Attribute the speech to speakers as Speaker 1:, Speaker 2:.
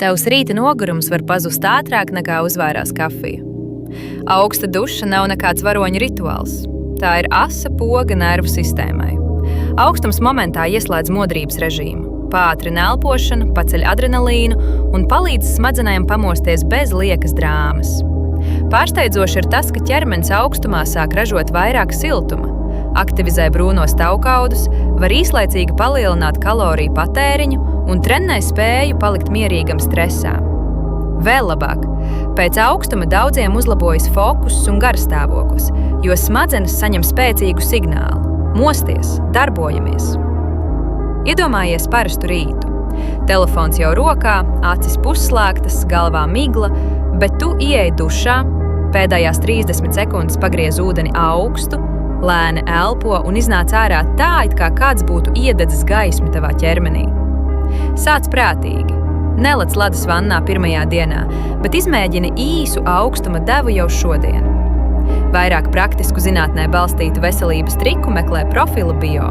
Speaker 1: Tavs rīta nogurums var pazust ātrāk nekā uzvairās kafija. Augsta duša nav nekāds varoņa rituāls. Tā ir asa poga nervu sistēmai. Augstums momentā ieslēdz modrības režīmu, pātrina elpošanu, paceļ adrenalīnu un palīdz smadzenēm pamosties bez liekas drāmas. Pārsteidzoši ir tas, ka ķermenis augstumā sāk ražot vairāk siltuma, aktivizē brūnos taukaudus, var īslaicīgi palielināt kaloriju patēriņu un trenē spēju palikt mierīgam stresā. Vēl labāk, pēc augstuma daudziem uzlabojas fokuss un garstāvoklis, jo smadzenes saņem spēcīgu signālu – mosties, darbojamies. Iedomājies parastu rītu. Telefons jau rokā, acis pusslēgtas, galvā migla, bet tu ieej dušā, pēdējās 30 sekundes pagriez ūdeni augstu, lēni elpo un iznāc ārā tā, it kā kāds būtu iededzis gaismu tavā ķermenī. Sāc prātīgi. Nelec ledus vannā pirmajā dienā, bet izmēģini īsu augstuma devu jau šodien. Vairāk praktisku zinātnē balstītu veselības triku meklē Profila Bio.